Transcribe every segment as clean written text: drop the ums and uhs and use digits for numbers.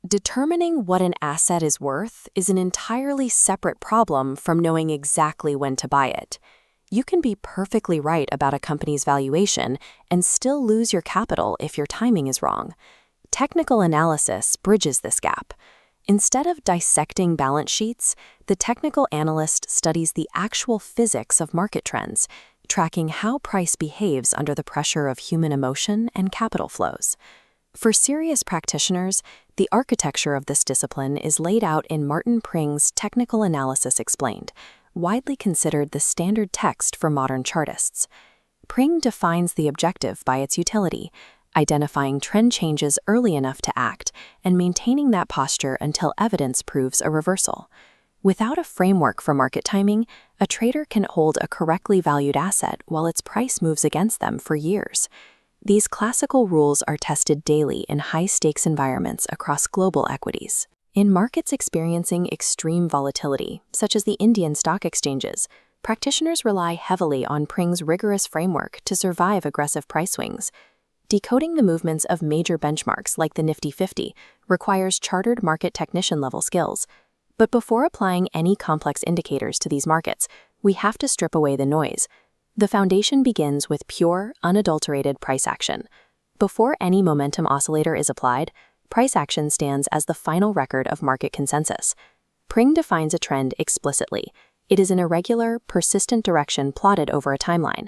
Determining what an asset is worth is an entirely separate problem from knowing exactly when to buy it. You can be perfectly right about a company's valuation and still lose your capital if your timing is wrong. Technical analysis bridges this gap. Instead of dissecting balance sheets, the technical analyst studies the actual physics of market trends, tracking how price behaves under the pressure of human emotion and capital flows. For serious practitioners, the architecture of this discipline is laid out in Martin Pring's Technical Analysis Explained, widely considered the standard text for modern chartists. Pring defines the objective by its utility, identifying trend changes early enough to act and maintaining that posture until evidence proves a reversal. Without a framework for market timing, a trader can hold a correctly valued asset while its price moves against them for years. These classical rules are tested daily in high-stakes environments across global equities. In markets experiencing extreme volatility, such as the Indian stock exchanges, practitioners rely heavily on Pring's rigorous framework to survive aggressive price swings. Decoding the movements of major benchmarks like the Nifty 50 requires chartered market technician-level skills. But before applying any complex indicators to these markets, we have to strip away the noise. The foundation begins with pure, unadulterated price action. Before any momentum oscillator is applied, price action stands as the final record of market consensus. Pring defines a trend explicitly. It is an irregular, persistent direction plotted over a timeline.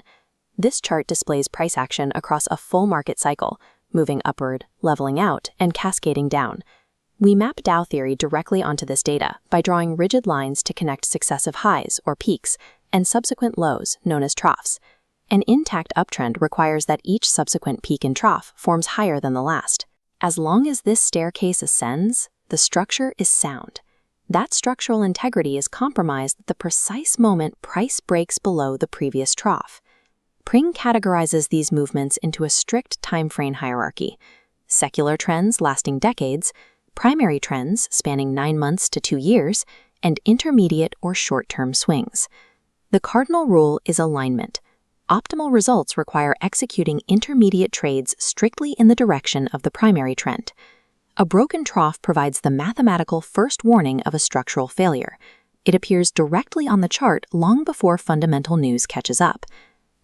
This chart displays price action across a full market cycle, moving upward, leveling out, and cascading down. We map Dow Theory directly onto this data by drawing rigid lines to connect successive highs, or peaks, and subsequent lows, known as troughs. An intact uptrend requires that each subsequent peak and trough forms higher than the last. As long as this staircase ascends, the structure is sound. That structural integrity is compromised at the precise moment price breaks below the previous trough. Pring categorizes these movements into a strict timeframe hierarchy: secular trends lasting decades, primary trends spanning 9 months to 2 years, and intermediate or short-term swings. The cardinal rule is alignment. Optimal results require executing intermediate trades strictly in the direction of the primary trend. A broken trough provides the mathematical first warning of a structural failure. It appears directly on the chart long before fundamental news catches up.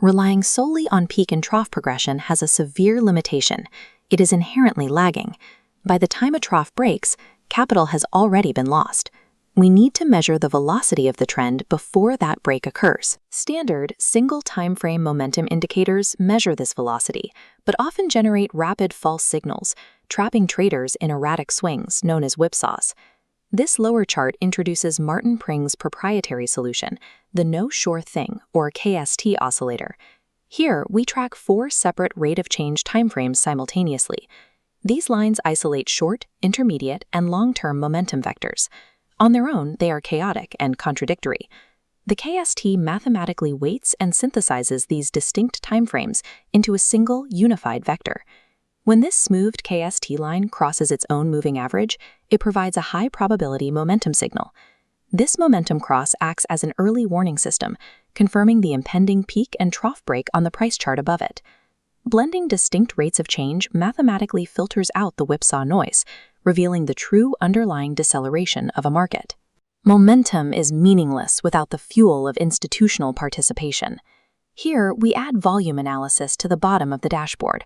Relying solely on peak and trough progression has a severe limitation. It is inherently lagging. By the time a trough breaks, capital has already been lost. We need to measure the velocity of the trend before that break occurs. Standard single time frame momentum indicators measure this velocity, but often generate rapid false signals, trapping traders in erratic swings known as whipsaws. This lower chart introduces Martin Pring's proprietary solution, the No Sure Thing, or KST oscillator. Here, we track 4 separate rate of change timeframes simultaneously. These lines isolate short, intermediate, and long-term momentum vectors. On their own, they are chaotic and contradictory. The KST mathematically weights and synthesizes these distinct timeframes into a single, unified vector. When this smoothed KST line crosses its own moving average, it provides a high-probability momentum signal. This momentum cross acts as an early warning system, confirming the impending peak and trough break on the price chart above it. Blending distinct rates of change mathematically filters out the whipsaw noise, revealing the true underlying deceleration of a market. Momentum is meaningless without the fuel of institutional participation. Here, we add volume analysis to the bottom of the dashboard.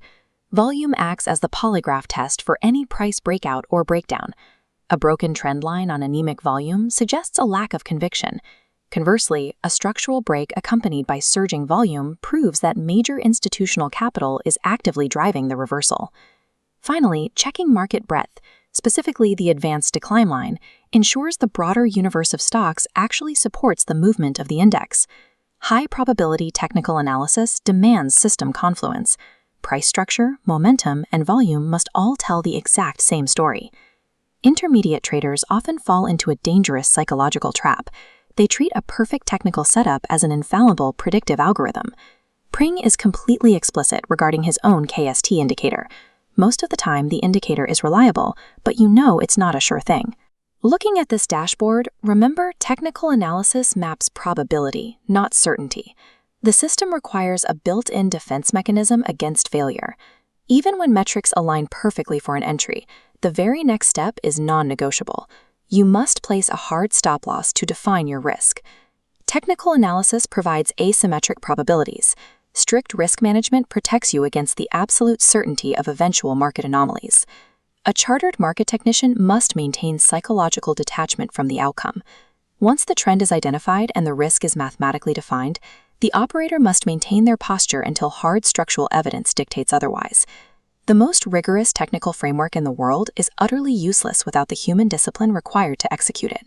Volume acts as the polygraph test for any price breakout or breakdown. A broken trend line on anemic volume suggests a lack of conviction. Conversely, a structural break accompanied by surging volume proves that major institutional capital is actively driving the reversal. Finally, checking market breadth, specifically the advanced decline line, ensures the broader universe of stocks actually supports the movement of the index. High-probability technical analysis demands system confluence. Price structure, momentum, and volume must all tell the exact same story. Intermediate traders often fall into a dangerous psychological trap. They treat a perfect technical setup as an infallible predictive algorithm. Pring is completely explicit regarding his own KST indicator. Most of the time, the indicator is reliable, but you know it's not a sure thing. Looking at this dashboard, remember technical analysis maps probability, not certainty. The system requires a built-in defense mechanism against failure. Even when metrics align perfectly for an entry, the very next step is non-negotiable. You must place a hard stop loss to define your risk. Technical analysis provides asymmetric probabilities. Strict risk management protects you against the absolute certainty of eventual market anomalies. A chartered market technician must maintain psychological detachment from the outcome. Once the trend is identified and the risk is mathematically defined, the operator must maintain their posture until hard structural evidence dictates otherwise. The most rigorous technical framework in the world is utterly useless without the human discipline required to execute it.